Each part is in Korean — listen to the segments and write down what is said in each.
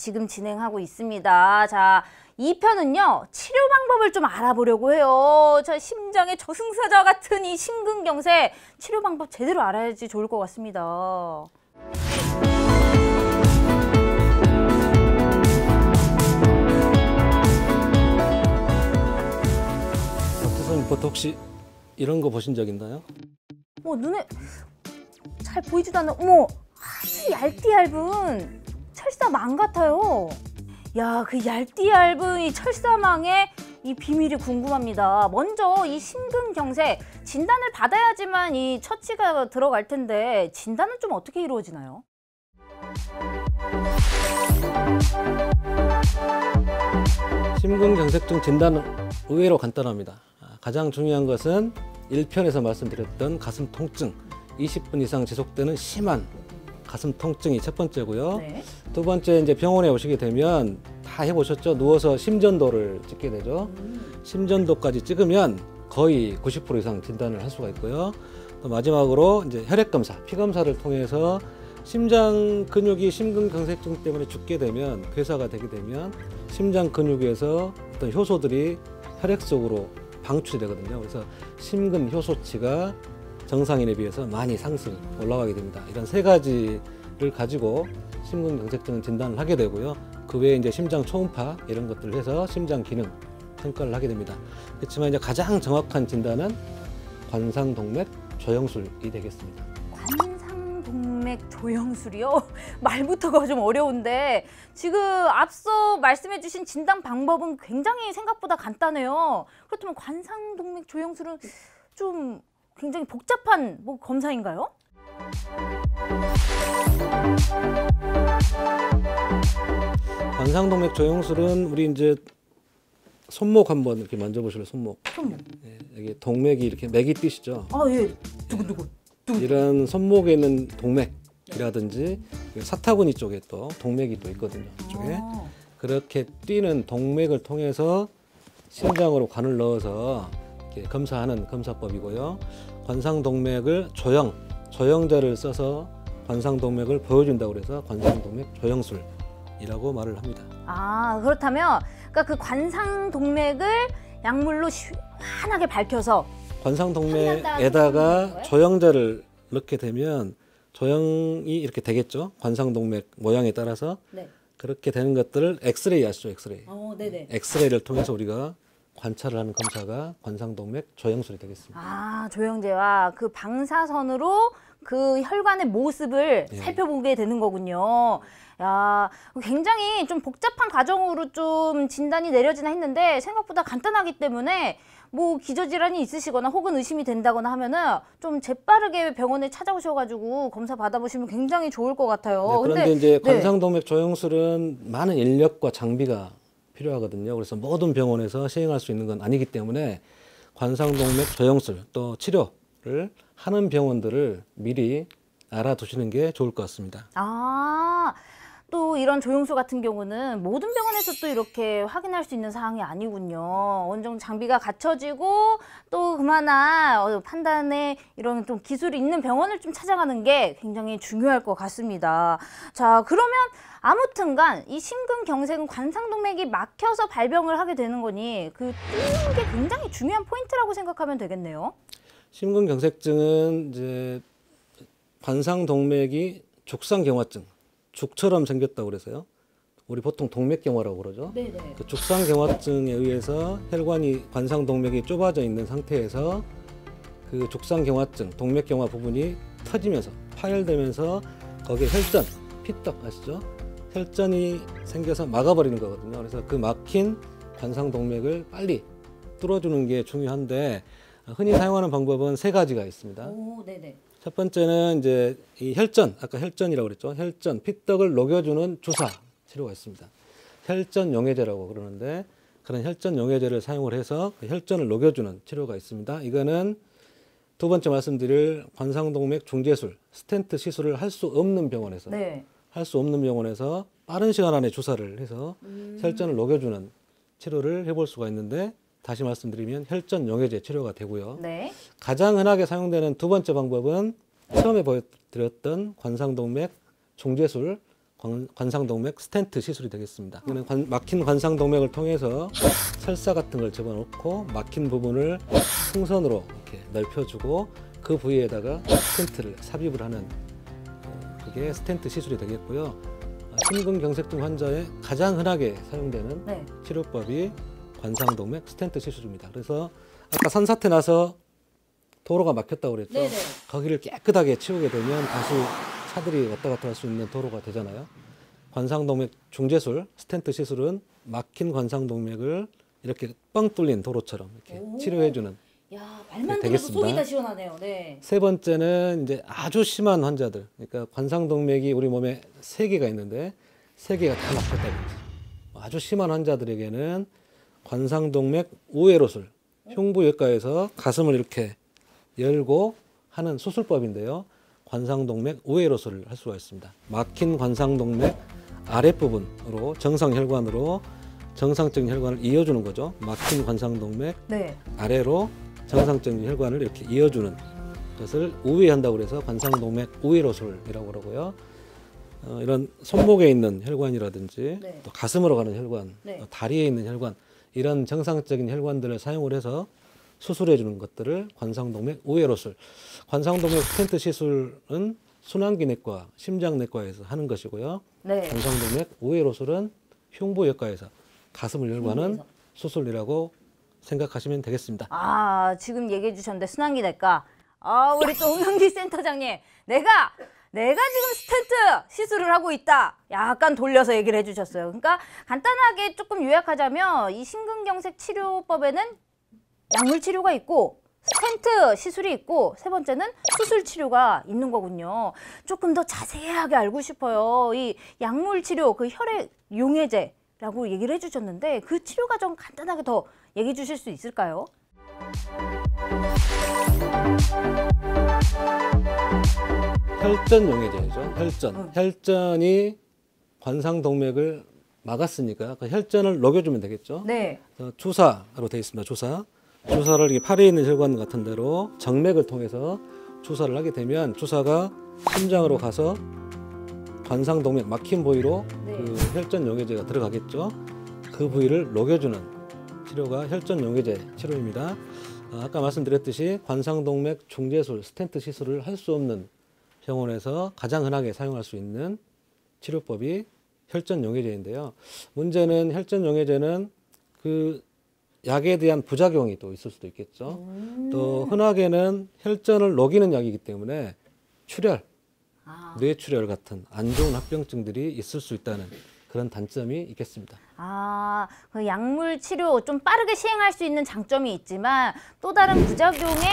지금 진행하고 있습니다. 자, 2편은요, 치료 방법을 좀 알아보려고 해요. 저 심장의 저승사자 같은 이 심근경색 치료 방법 제대로 알아야지 좋을 것 같습니다. 선생님, 혹시 이런 거 보신 적 있나요? 눈에 잘 보이지도 않는, 어머, 아주 얇디-얇은 철사망 같아요. 야, 그 얇디-얇은 이 철사망의 이 비밀이 궁금합니다. 먼저 이 심근경색 진단을 받아야지만 이 처치가 들어갈 텐데 진단은 좀 어떻게 이루어지나요? 심근경색증 진단은 의외로 간단합니다. 가장 중요한 것은 1편에서 말씀드렸던 가슴 통증, 20분 이상 지속되는 심한 가슴 통증이 첫 번째고요. 네. 두 번째, 이제 병원에 오시게 되면 다 해보셨죠? 누워서 심전도를 찍게 되죠. 심전도까지 찍으면 거의 90% 이상 진단을 할 수가 있고요. 또 마지막으로 이제 혈액 검사, 피 검사를 통해서 심장 근육이 심근경색증 때문에 죽게 되면, 괴사가 되게 되면 심장 근육에서 어떤 효소들이 혈액 속으로 방출이 되거든요. 그래서 심근 효소치가 정상인에 비해서 많이 올라가게 됩니다. 이런 세 가지를 가지고 심근경색증 진단을 하게 되고요. 그 외에 이제 심장 초음파 이런 것들을 해서 심장 기능 평가를 하게 됩니다. 그렇지만 이제 가장 정확한 진단은 관상동맥 조영술이 되겠습니다. 관상동맥 조영술이요? 말부터가 좀 어려운데 지금 앞서 말씀해주신 진단 방법은 굉장히 생각보다 간단해요. 그렇다면 관상동맥 조영술은 좀 굉장히 복잡한 검사인가요? 관상동맥 조영술은 우리 이제 손목 한번 이렇게 만져보실래요? 손목. 예, 여기 동맥이 이렇게 맥이 뛰시죠? 아, 예. 두근두근. 이런 손목에 있는 동맥이라든지 사타구니 쪽에 또 동맥이 또 있거든요. 이쪽에. 그렇게 뛰는 동맥을 통해서 심장으로 관을 넣어서 이렇게 검사하는 검사법이고요. 관상동맥을 조영제를 써서 관상동맥을 보여준다고 해서 관상동맥 조영술이라고 말을 합니다. 아, 그렇다면 그러니까 그 관상동맥을 약물로 시원하게 밝혀서 관상동맥에다가 조영제를 넣게 되면 조영이 이렇게 되겠죠. 관상동맥 모양에 따라서. 네. 그렇게 되는 것들을 엑스레이 아시죠? 엑스레이. 네네. 엑스레이를 통해서 우리가 관찰을 하는 검사가 관상동맥 조영술이 되겠습니다. 아, 조영제와 그 방사선으로 그 혈관의 모습을 살펴보게 되는 거군요. 야, 굉장히 좀 복잡한 과정으로 좀 진단이 내려지나 했는데 생각보다 간단하기 때문에 기저질환이 있으시거나 혹은 의심이 된다거나 하면은 좀 재빠르게 병원에 찾아오셔가지고 검사 받아보시면 굉장히 좋을 것 같아요. 네, 그런데 이제 관상동맥 조영술은 많은 인력과 장비가 필요하거든요. 그래서 모든 병원에서 시행할 수 있는 건 아니기 때문에 관상동맥 조영술 또 치료를 하는 병원들을 미리 알아두시는 게 좋을 것 같습니다. 아, 또 이런 조영술 같은 경우는 모든 병원에서 또 이렇게 확인할 수 있는 사항이 아니군요. 어느 정도 장비가 갖춰지고 또 그만한 판단에 이런 좀 기술이 있는 병원을 좀 찾아가는 게 굉장히 중요할 것 같습니다. 자, 그러면 아무튼간 이 심근경색은 관상동맥이 막혀서 발병을 하게 되는 거니 그 뚫는 게 굉장히 중요한 포인트라고 생각하면 되겠네요. 심근경색증은 이제 관상동맥이 죽상경화증, 죽처럼 생겼다고 그래서요. 우리 보통 동맥경화라고 그러죠. 네네. 그 죽상경화증에 의해서 혈관이 관상동맥이 좁아져 있는 상태에서 그 죽상경화증, 동맥경화 부분이 터지면서 파열되면서 거기에 혈전, 피떡 아시죠? 혈전이 생겨서 막아버리는 거거든요. 그래서 그 막힌 관상동맥을 빨리 뚫어주는 게 중요한데 흔히 사용하는 방법은 세 가지가 있습니다. 오, 네네. 첫 번째는 이제 이 혈전, 아까 혈전이라고 그랬죠. 혈전, 피떡을 녹여주는 주사 치료가 있습니다. 혈전 용해제라고 그러는데 그런 혈전 용해제를 사용을 해서 그 혈전을 녹여주는 치료가 있습니다. 이거는 두 번째 말씀드릴 관상동맥 중재술, 스텐트 시술을 할 수 없는 병원에서 할 수 없는 병원에서 빠른 시간 안에 주사를 해서 혈전을 녹여주는 치료를 해볼 수가 있는데 다시 말씀드리면 혈전 용해제 치료가 되고요. 네. 가장 흔하게 사용되는 두 번째 방법은 처음에 보여드렸던 관상동맥 중재술, 관상동맥 스텐트 시술이 되겠습니다. 이거는 막힌 관상동맥을 통해서 설사 같은 걸 집어넣고 막힌 부분을 풍선으로 이렇게 넓혀주고 그 부위에다가 스텐트를 삽입을 하는 그게 스텐트 시술이 되겠고요. 심근경색증 환자에 가장 흔하게 사용되는 네. 치료법이 관상동맥 스텐트 시술입니다. 그래서 아까 산사태 나서 도로가 막혔다고 그랬죠. 네네. 거기를 깨끗하게 치우게 되면 다시 차들이 왔다 갔다 할 수 있는 도로가 되잖아요. 관상동맥 중재술, 스텐트 시술은 막힌 관상동맥을 이렇게 뻥 뚫린 도로처럼 이렇게 치료해주는. 야, 말만 들어도 되겠습니다. 속이 다 시원하네요. 네. 세 번째는 이제 아주 심한 환자들, 그러니까 관상동맥이 우리 몸에 3개가 있는데 3개가 다 막혔다는 거죠. 아주 심한 환자들에게는 관상동맥 우회로술, 흉부외과에서 가슴을 이렇게 열고 하는 수술법인데요. 관상동맥 우회로술을 할 수가 있습니다. 막힌 관상동맥 아랫부분으로 정상혈관으로 정상적인 혈관을 이어주는 거죠. 막힌 관상동맥 네. 아래로 정상적인 혈관을 이렇게 이어주는 것을 우회한다고 그래서 관상동맥 우회로술이라고 그러고요. 이런 손목에 있는 혈관이라든지 네. 또 가슴으로 가는 혈관, 네. 또 다리에 있는 혈관 이런 정상적인 혈관들을 사용을 해서 수술해 주는 것들을 관상동맥 우회로술. 관상동맥 스텐트 시술은 순환기내과, 심장내과에서 하는 것이고요. 네. 관상동맥 우회로술은 흉부외과에서 가슴을 열고하는 흉부에서. 수술이라고 생각하시면 되겠습니다. 아, 지금 얘기해 주셨는데 순환기내과. 아, 우리 또 홍영기 센터장님. 내가 지금 스텐트 시술을 하고 있다. 약간 돌려서 얘기를 해 주셨어요. 그러니까 간단하게 조금 요약하자면 이 심근경색 치료법에는 약물 치료가 있고 스텐트 시술이 있고 세 번째는 수술 치료가 있는 거군요. 조금 더 자세하게 알고 싶어요. 이 약물 치료, 그 혈액 용해제라고 얘기를 해주셨는데 그 치료 과정 간단하게 더 얘기해 주실 수 있을까요? 혈전 용해제죠. 혈전이 관상동맥을 막았으니까 그 혈전을 녹여주면 되겠죠. 네. 주사로 되어 있습니다. 주사를 이렇게 팔에 있는 혈관 같은 데로 정맥을 통해서 주사를 하게 되면 주사가 심장으로 가서 관상동맥 막힌 부위로 네. 그 혈전 용해제가 들어가겠죠. 그 부위를 녹여주는 치료가 혈전 용해제 치료입니다. 아까 말씀드렸듯이 관상동맥 중재술, 스텐트 시술을 할 수 없는 병원에서 가장 흔하게 사용할 수 있는 치료법이 혈전 용해제인데요. 문제는 혈전 용해제는 그 약에 대한 부작용이 또 있을 수도 있겠죠. 또 흔하게는 혈전을 녹이는 약이기 때문에 출혈, 뇌출혈 같은 안 좋은 합병증들이 있을 수 있다는 그런 단점이 있겠습니다. 아, 그 약물 치료 좀 빠르게 시행할 수 있는 장점이 있지만 또 다른 부작용의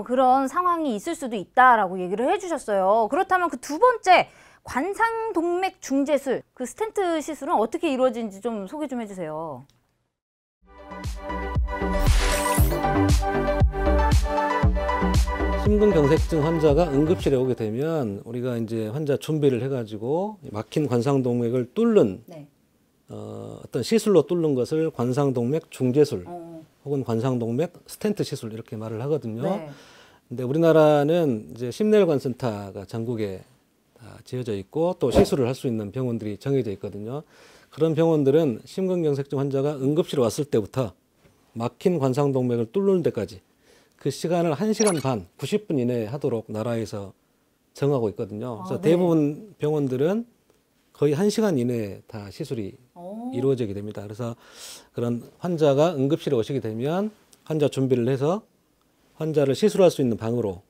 그런 상황이 있을 수도 있다라고 얘기를 해주셨어요. 그렇다면 그 두 번째 관상동맥 중재술, 그 스텐트 시술은 어떻게 이루어지는지 좀 소개 좀 해주세요. 심근경색증 환자가 응급실에 오게 되면 우리가 이제 환자 준비를 해가지고 막힌 관상동맥을 뚫는 네. 어떤 시술로 뚫는 것을 관상동맥 중재술 혹은 관상동맥 스텐트 시술 이렇게 말을 하거든요. 네. 근데 우리나라는 이제 심내혈관 센터가 전국에 다 지어져 있고 또 시술을 할 수 있는 병원들이 정해져 있거든요. 그런 병원들은 심근경색증 환자가 응급실에 왔을 때부터 막힌 관상동맥을 뚫는 데까지 그 시간을 1시간 반, 90분 이내에 하도록 나라에서 정하고 있거든요. 그래서 네. 대부분 병원들은 거의 1시간 이내에 다 시술이 이루어지게 됩니다. 그래서 그런 환자가 응급실에 오시게 되면 환자 준비를 해서 환자를 시술할 수 있는 방으로,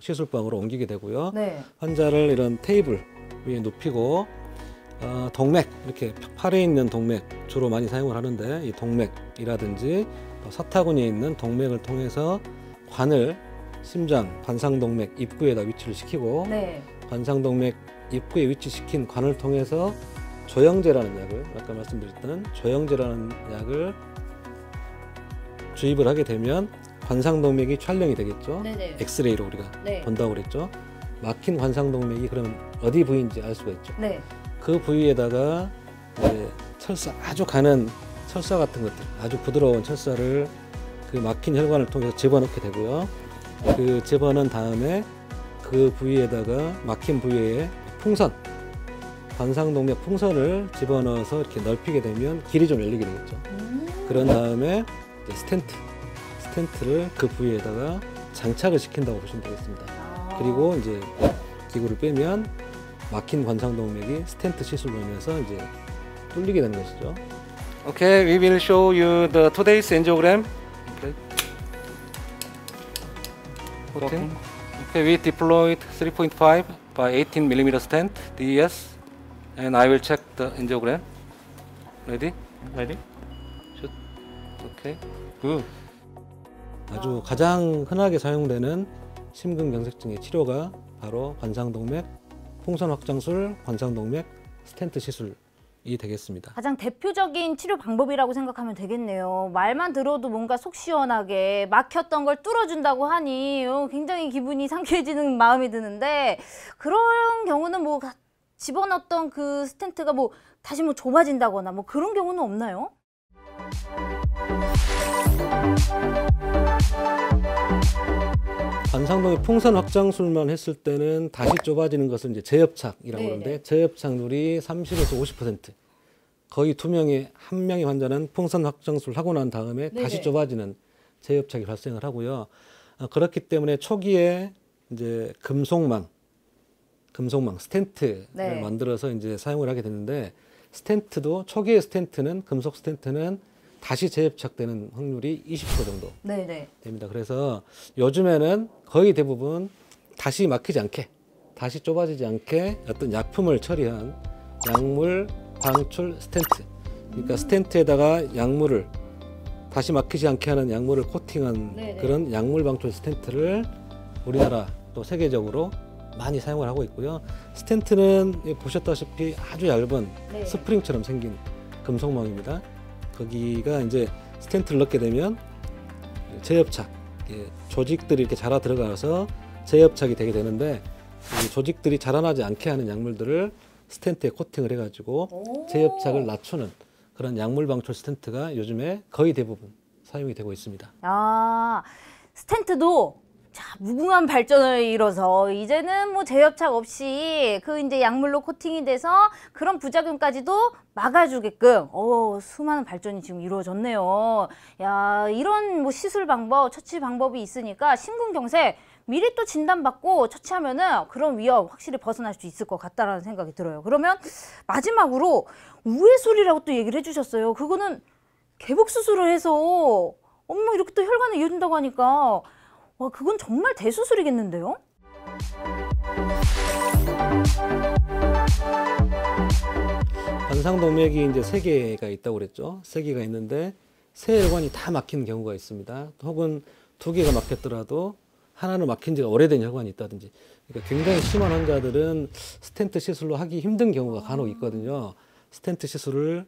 시술방으로 옮기게 되고요. 네. 환자를 이런 테이블 위에 눕히고 동맥, 이렇게 팔에 있는 동맥 주로 많이 사용을 하는데 이 동맥이라든지 또 사타구니에 있는 동맥을 통해서 관을 심장, 관상동맥 입구에다 위치를 시키고 네. 관상동맥 입구에 위치시킨 관을 통해서 조영제라는 약을, 아까 말씀드렸던 조영제라는 약을 주입을 하게 되면 관상동맥이 촬영이 되겠죠. 네네. 엑스레이로 우리가 네. 본다고 그랬죠. 막힌 관상동맥이 그러면 어디 부위인지 알 수가 있죠. 네. 그 부위에다가 이제 철사, 아주 가는 철사 같은 것들, 아주 부드러운 철사를 그 막힌 혈관을 통해서 집어넣게 되고요. 그 집어넣은 다음에 그 부위에다가 막힌 부위에 관상동맥 풍선을 집어넣어서 이렇게 넓히게 되면 길이 좀 열리게 되겠죠. 그런 다음에 이제 스텐트를 그 부위에다가 장착을 시킨다고 보시면 되겠습니다. 그리고 이제 기구를 빼면 막힌 관상동맥이 스텐트 시술로 인해서 이제 뚫리게 되는 것이죠. Okay, we will show you the today's angiogram. Okay. Working. Okay, we deployed 3.5 by 18 mm stent, DES, and I will check the angiogram. Ready? Ready? Shoot. Okay. Good. 아주 가장 흔하게 사용되는 심근경색증의 치료가 바로 관상동맥 풍선 확장술, 관상동맥 스텐트 시술이 되겠습니다. 가장 대표적인 치료 방법이라고 생각하면 되겠네요. 말만 들어도 뭔가 속 시원하게 막혔던 걸 뚫어준다고 하니 굉장히 기분이 상쾌해지는 마음이 드는데, 그런 경우는 뭐 집어넣었던 그 스텐트가 뭐 다시 뭐 좁아진다거나 뭐 그런 경우는 없나요? 관상동맥 풍선 확장술만 했을 때는 다시 좁아지는 것은 이제 재협착이라고 네네. 하는데, 재협착률이 30에서 50%. 거의 2명에 1명의 환자는 풍선 확장술 하고 난 다음에 네네. 다시 좁아지는 재협착이 발생을 하고요. 그렇기 때문에 초기에 이제 금속망 스텐트를 네. 만들어서 이제 사용을 하게 됐는데, 스텐트도 초기의 스텐트는 금속 스텐트는 다시 재협착되는 확률이 20% 정도 네네. 됩니다. 그래서 요즘에는 거의 대부분 다시 막히지 않게, 다시 좁아지지 않게 어떤 약품을 처리한 약물 방출 스텐트. 그러니까 스텐트에다가 약물을 다시 막히지 않게 하는 약물을 코팅한 네네. 그런 약물 방출 스텐트를 우리나라 또 세계적으로 많이 사용을 하고 있고요. 스텐트는 보셨다시피 아주 얇은 네. 스프링처럼 생긴 금속망입니다. 거기가 이제 스텐트를 넣게 되면 재협착, 조직들이 이렇게 자라 들어가서 재협착이 되게 되는데, 이 조직들이 자라나지 않게 하는 약물들을 스텐트에 코팅을 해가지고 재협착을 낮추는 그런 약물 방출 스텐트가 요즘에 거의 대부분 사용이 되고 있습니다. 아, 스텐트도 무궁한 발전을 이뤄서 이제는 뭐 재협착 없이 그 이제 약물로 코팅이 돼서 그런 부작용까지도 막아주게끔 수많은 발전이 지금 이루어졌네요. 야, 이런 뭐 시술 방법, 처치 방법이 있으니까 심근경색 미리 또 진단받고 처치하면은 그런 위험 확실히 벗어날 수 있을 것 같다라는 생각이 들어요. 그러면 마지막으로 우회술이라고 또 얘기를 해주셨어요. 그거는 개복 수술을 해서 이렇게 또 혈관을 이어준다고 하니까 와, 그건 정말 대수술이겠는데요? 관상동맥이 이제 3개가 있다고 그랬죠. 3개가 있는데 세 혈관이 다 막힌 경우가 있습니다. 혹은 2개가 막혔더라도 하나는 막힌 지가 오래된 혈관이 있다든지. 그러니까 굉장히 심한 환자들은 스텐트 시술로 하기 힘든 경우가 간혹 있거든요. 스텐트 시술을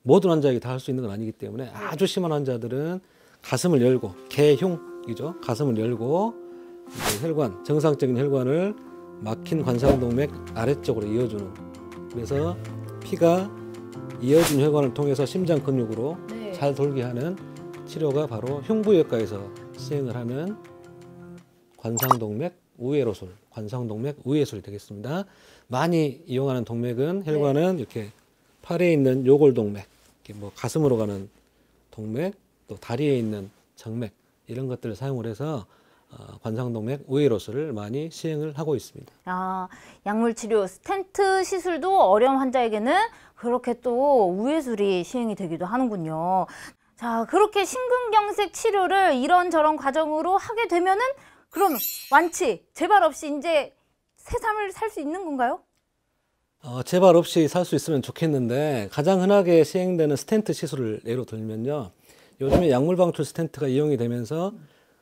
모든 환자에게 다 할 수 있는 건 아니기 때문에 아주 심한 환자들은 가슴을 열고, 개흉이죠. 가슴을 열고 이제 혈관, 정상적인 혈관을 막힌 관상동맥 아래쪽으로 이어주는, 그래서 피가 이어진 혈관을 통해서 심장 근육으로 네. 잘 돌게 하는 치료가 바로 흉부외과에서 시행을 하는 관상동맥 우회로술, 관상동맥 우회술이 되겠습니다. 많이 이용하는 동맥은 혈관은 이렇게 팔에 있는 요골동맥, 이렇게 뭐 가슴으로 가는 동맥, 또 다리에 있는 정맥, 이런 것들을 사용을 해서 관상동맥 우회로술을 많이 시행을 하고 있습니다. 아, 약물치료, 스텐트 시술도 어려운 환자에게는 그렇게 또 우회술이 시행이 되기도 하는군요. 자, 그렇게 심근경색 치료를 이런저런 과정으로 하게 되면은 그럼 완치, 재발 없이 이제 새 삶을 살 수 있는 건가요? 재발 없이 살 수 있으면 좋겠는데, 가장 흔하게 시행되는 스텐트 시술을 예로 들면요. 요즘에 약물 방출 스텐트가 이용이 되면서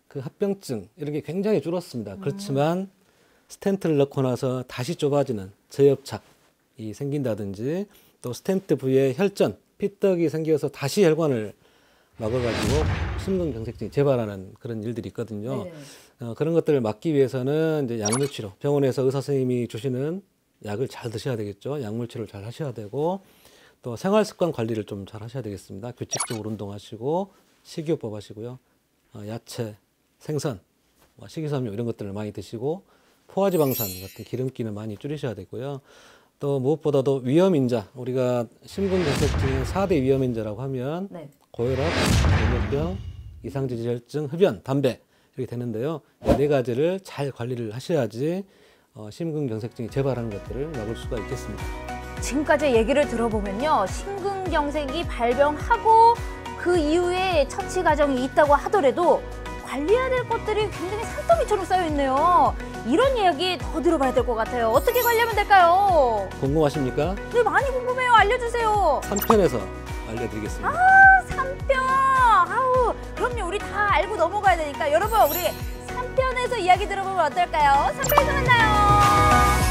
그 합병증 이런 게 굉장히 줄었습니다. 그렇지만 스텐트를 넣고 나서 다시 좁아지는 재협착이 생긴다든지, 또 스텐트 부위에 혈전, 피떡이 생겨서 다시 혈관을 막아가지고 심근경색증이 재발하는 그런 일들이 있거든요. 그런 것들을 막기 위해서는 이제 약물치료, 병원에서 의사 선생님이 주시는 약을 잘 드셔야 되겠죠. 약물치료를 잘 하셔야 되고, 또 생활습관 관리를 좀 잘 하셔야 되겠습니다. 규칙적으로 운동하시고 식이요법 하시고요. 야채, 생선, 식이섬유 이런 것들을 많이 드시고, 포화지방산 같은 기름기는 많이 줄이셔야 되고요. 또 무엇보다도 위험인자, 우리가 심근경색증의 4대 위험인자라고 하면 네. 고혈압, 당뇨병, 이상지질증, 흡연, 담배 이렇게 되는데요. 이 네 가지를 잘 관리를 하셔야지 심근경색증이 재발하는 것들을 막을 수가 있겠습니다. 지금까지 얘기를 들어보면요. 심근경색이 발병하고 그 이후에 처치 과정이 있다고 하더라도 관리해야 될 것들이 굉장히 산더미처럼 쌓여있네요. 이런 이야기 더 들어봐야 될 것 같아요. 어떻게 관리하면 될까요? 궁금하십니까? 네, 많이 궁금해요. 알려주세요. 3편에서 알려드리겠습니다. 3편! 아우, 그럼요. 우리 다 알고 넘어가야 되니까 여러분, 우리 3편에서 이야기 들어보면 어떨까요? 3편에서 만나요.